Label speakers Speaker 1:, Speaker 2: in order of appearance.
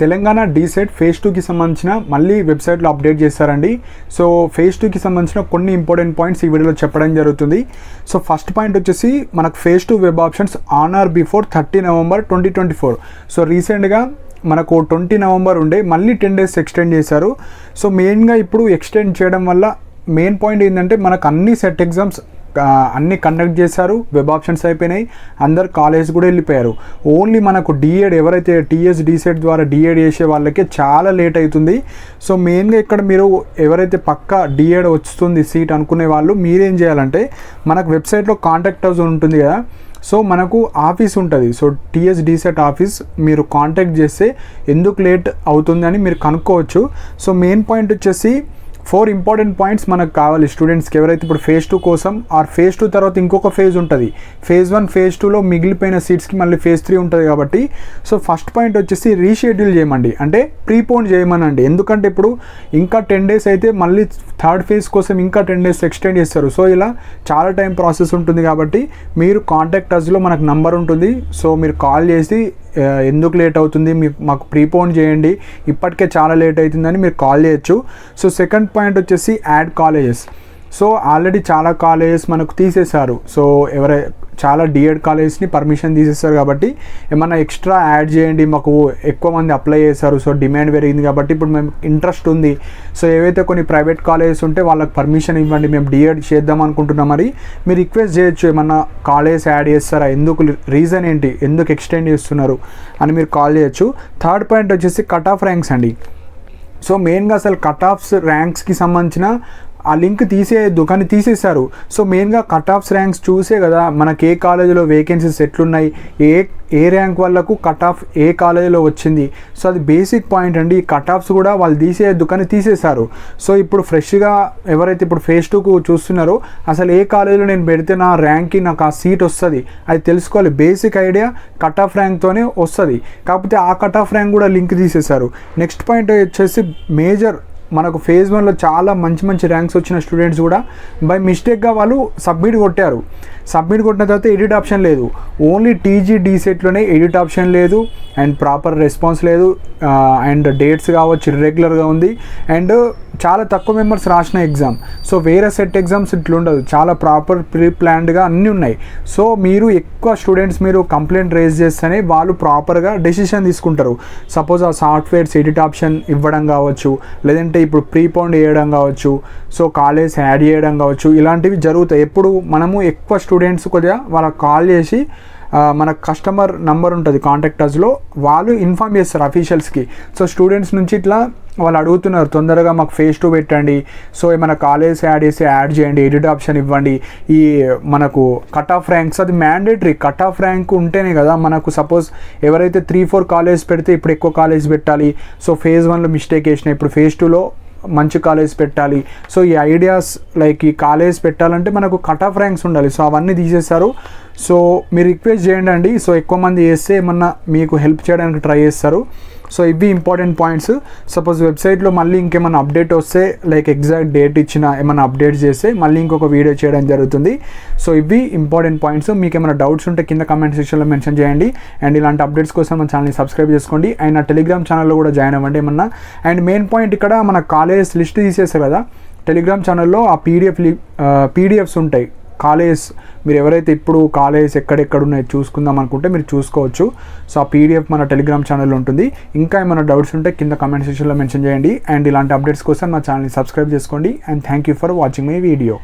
Speaker 1: Telangana DEECET phase 2కి సంబంధించిన మళ్ళీ వెబ్సైట్లో అప్డేట్ చేశారండి. సో ఫేజ్ 2కి సంబంధించిన కొన్ని ఇంపార్టెంట్ పాయింట్స్ ఈ వీడియోలో చెప్పడం జరుగుతుంది. సో ఫస్ట్ పాయింట్ వచ్చేసి మనకు phase 2 web options on are before 30 November 2024. So రీసెంట్గా మనకు 20 నవంబర్ ఉండే మళ్ళీ 10 days ఎక్స్టెండ్ చేశారు. సో మెయిన్గా ఇప్పుడు ఎక్స్టెండ్ చేయడం వల్ల మెయిన్ పాయింట్ ఏంటంటే మనకు అన్ని సెట్ ఎగ్జామ్స్ అన్నీ కండక్ట్ చేశారు, వెబ్ ఆప్షన్స్ అయిపోయినాయి, అందరు కాలేజ్ కూడా వెళ్ళిపోయారు. ఓన్లీ మనకు డిఎడ్ ఎవరైతే టీఎస్ డీసెట్ ద్వారా డిఎడ్ చేసే వాళ్ళకి చాలా లేట్ అవుతుంది. సో మెయిన్గా ఇక్కడ మీరు ఎవరైతే పక్కా డిఎడ్ వస్తుంది సీట్ అనుకునే వాళ్ళు మీరేం చేయాలంటే మనకు వెబ్సైట్లో కాంటాక్ట్ అస్ ఉంటుంది కదా, సో మనకు ఆఫీస్ ఉంటుంది. సో టీఎస్ డీసెట్ ఆఫీస్ మీరు కాంటాక్ట్ చేస్తే ఎందుకు లేట్ అవుతుంది అని మీరు కనుక్కోవచ్చు. సో మెయిన్ పాయింట్ వచ్చేసి 4 ఇంపార్టెంట్ పాయింట్స్ మనకు కావాలి స్టూడెంట్స్కి ఎవరైతే ఇప్పుడు ఫేజ్ 2 కోసం ఆర్ ఫేజ్ 2 తర్వాత ఇంకొక ఫేజ్ ఉంటుంది. ఫేజ్ 1 ఫేజ్ 2లో మిగిలిపోయిన సీట్స్కి మళ్ళీ ఫేజ్ 3 ఉంటుంది కాబట్టి సో ఫస్ట్ పాయింట్ వచ్చేసి రీషెడ్యూల్ చేయమండి, అంటే ప్రీపోన్ చేయమనండి. ఎందుకంటే ఇప్పుడు ఇంకా 10 days అయితే మళ్ళీ థర్డ్ ఫేజ్ కోసం ఇంకా 10 days ఎక్స్టెండ్ చేస్తారు. సో ఇలా చాలా టైం ప్రాసెస్ ఉంటుంది కాబట్టి మీరు కాంటాక్ట్ అస్లో మనకు నంబర్ ఉంటుంది. సో మీరు కాల్ చేసి ఎందుకు లేట్ అవుతుంది మాకు ప్రీపోన్ చేయండి, ఇప్పటికే చాలా లేట్ అవుతుందని మీరు కాల్ చేయొచ్చు. సో సెకండ్ పాయింట్ వచ్చేసి యాడ్ కాలేజెస్. సో ఆల్రెడీ చాలా కాలేజెస్ మనకు తీసేశారు. సో చాలా డిఎడ్ కాలేజెస్ని పర్మిషన్ తీసేస్తారు కాబట్టి ఏమన్నా ఎక్స్ట్రా యాడ్ చేయండి, మాకు ఎక్కువ మంది అప్లై చేశారు, సో డిమాండ్ పెరిగింది కాబట్టి ఇప్పుడు మేము ఇంట్రెస్ట్ ఉంది, సో ఏవైతే కొన్ని ప్రైవేట్ కాలేజెస్ ఉంటే వాళ్ళకి పర్మిషన్ ఇవ్వండి, మేము డిఎడ్ చేద్దాం అనుకుంటున్నాం, మరి మీరు రిక్వెస్ట్ చేయొచ్చు ఏమన్నా కాలేజ్ యాడ్ చేస్తారా, ఎందుకు రీజన్ ఏంటి, ఎందుకు ఎక్స్టెండ్ చేస్తున్నారు అని మీరు కాల్ చేయొచ్చు. థర్డ్ పాయింట్ వచ్చేసి కట్ ఆఫ్ ర్యాంక్స్ అండి. సో మెయిన్గా అసలు కట్ ఆఫ్స్ ర్యాంక్స్కి సంబంధించిన ఆ లింక్ తీసేయద్దు కానీ తీసేశారు. సో మెయిన్గా కట్ ఆఫ్స్ ర్యాంక్స్ చూసే కదా మనకి ఏ కాలేజీలో వేకెన్సీస్ ఎట్లున్నాయి, ఏ ర్యాంక్ వాళ్ళకు కట్ ఆఫ్ ఏ కాలేజీలో వచ్చింది. సో అది బేసిక్ పాయింట్ అండి. ఈ కట్ ఆఫ్స్ కూడా వాళ్ళు తీసేయద్దు కానీ తీసేశారు. సో ఇప్పుడు ఫ్రెష్గా ఎవరైతే ఇప్పుడు ఫేజ్ 2కు చూస్తున్నారో అసలు ఏ కాలేజీలో నేను పెడితే నా ర్యాంక్కి నాకు ఆ సీట్ వస్తుంది అది తెలుసుకోవాలి. బేసిక్ ఐడియా కట్ ఆఫ్ ర్యాంక్తోనే వస్తుంది, కాకపోతే ఆ కట్ ఆఫ్ ర్యాంక్ కూడా లింక్ తీసేశారు. నెక్స్ట్ పాయింట్ వచ్చేసి మేజర్ మనకు ఫేజ్ 1లో చాలా మంచి ర్యాంక్స్ వచ్చిన స్టూడెంట్స్ కూడా బై మిస్టేక్గా వాళ్ళు సబ్మిట్ కొట్టారు. సబ్మిట్ కొట్టిన తర్వాత ఎడిట్ ఆప్షన్ లేదు, ఓన్లీ టీజీ డీసెట్లోనే ఎడిట్ ఆప్షన్ లేదు అండ్ ప్రాపర్ రెస్పాన్స్ లేదు అండ్ డేట్స్ కావచ్చు ఇర్రెగ్యులర్గా ఉంది అండ్ చాలా తక్కువ మెంబర్స్ రాసిన ఎగ్జామ్. సో వేరే సెట్ ఎగ్జామ్స్ ఇట్లా ఉండదు, చాలా ప్రాపర్ ప్రీ ప్లాన్డ్గా అన్నీ ఉన్నాయి. సో మీరు ఎక్కువ స్టూడెంట్స్ మీరు కంప్లైంట్ రేజ్ చేస్తేనే వాళ్ళు ప్రాపర్గా డెసిషన్ తీసుకుంటారు. సపోజ్ ఆ సాఫ్ట్వేర్స్ ఎడిట్ ఆప్షన్ ఇవ్వడం కావచ్చు, లేదంటే ఇప్పుడు ప్రీపోన్ చేయడం కావచ్చు, సో కాలేజ్ యాడ్ చేయడం కావచ్చు, ఇలాంటివి జరుగుతాయి. ఎప్పుడు మనము ఎక్కువ స్టూడెంట్స్ కొద్దిగా వాళ్ళకి కాల్ చేసి మన కస్టమర్ నంబర్ ఉంటుంది కాంటాక్ట్ అస్లో, వాళ్ళు ఇన్ఫామ్ చేస్తారు అఫీషియల్స్కి. సో స్టూడెంట్స్ నుంచి ఇట్లా వాళ్ళు అడుగుతున్నారు తొందరగా మాకు ఫేజ్ 2 పెట్టండి, సో ఏమైనా కాలేజ్ యాడ్ చేసి యాడ్ చేయండి, ఎడిట్ ఆప్షన్ ఇవ్వండి, ఈ మనకు కట్ ఆఫ్ ర్యాంక్స్ అది మ్యాండేటరీ. కట్ ఆఫ్ ర్యాంక్ ఉంటేనే కదా మనకు సపోజ్ ఎవరైతే 3-4 కాలేజ్ పెడితే ఇప్పుడు ఎక్కువ కాలేజ్ పెట్టాలి. సో ఫేజ్ 1లో మిస్టేక్ చేసిన ఇప్పుడు ఫేజ్ 2లో మంచి కాలేజ్ పెట్టాలి. సో ఈ ఐడియాస్ లైక్ ఈ కాలేజ్ పెట్టాలంటే మనకు కట్ ఆఫ్ ర్యాంక్స్ ఉండాలి. సో అవన్నీ తీసేశారు. సో మీరు రిక్వెస్ట్ చేయండి అండి. సో ఎక్కువ మంది చేస్తే ఏమన్నా మీకు హెల్ప్ చేయడానికి ట్రై చేస్తారు. సో ఇవి ఇంపార్టెంట్ పాయింట్స్. సపోజ్ వెబ్సైట్లో మళ్ళీ ఇంకేమైనా అప్డేట్ వస్తే లైక్ ఎగ్జాక్ట్ డేట్ ఇచ్చిన ఏమైనా అప్డేట్ చేస్తే మళ్ళీ ఇంకొక వీడియో చేయడం జరుగుతుంది. సో ఇవి ఇంపార్టెంట్ పాయింట్స్. మీకు ఏమైనా డౌట్స్ ఉంటే కింద కామెంట్ సెక్షన్లో మెన్షన్ చేయండి అండ్ ఇలాంటి అప్డేట్స్ కోసం మన ఛానల్ని సబ్స్క్రైబ్ చేసుకోండి అండ్ నా టెలిగ్రామ్ ఛానల్లో కూడా జాయిన్ అవ్వండి ఏమన్నా. అండ్ మెయిన్ పాయింట్ ఇక్కడ మన కాలేజ్ లిస్ట్ తీసేస్తారు కదా టెలిగ్రామ్ ఛానల్లో, ఆ పీడిఎఫ్స్ ఉంటాయి కాలేజ్. మీరు ఎవరైతే ఇప్పుడు కాలేజ్ ఎక్కడెక్కడ ఉన్నాయో చూసుకుందాం అనుకుంటే మీరు చూసుకోవచ్చు. సో ఆ పీడిఎఫ్ మన టెలిగ్రామ్ ఛానల్లో ఉంటుంది. ఇంకా ఏమైనా డౌట్స్ ఉంటే కింద కామెంట్ సెక్షన్లో మెన్షన్ చేయండి అండ్ ఇలాంటి అప్డేట్స్ కోసం నా ఛానల్ని సబ్స్క్రైబ్ చేసుకోండి and thank you for watching my video.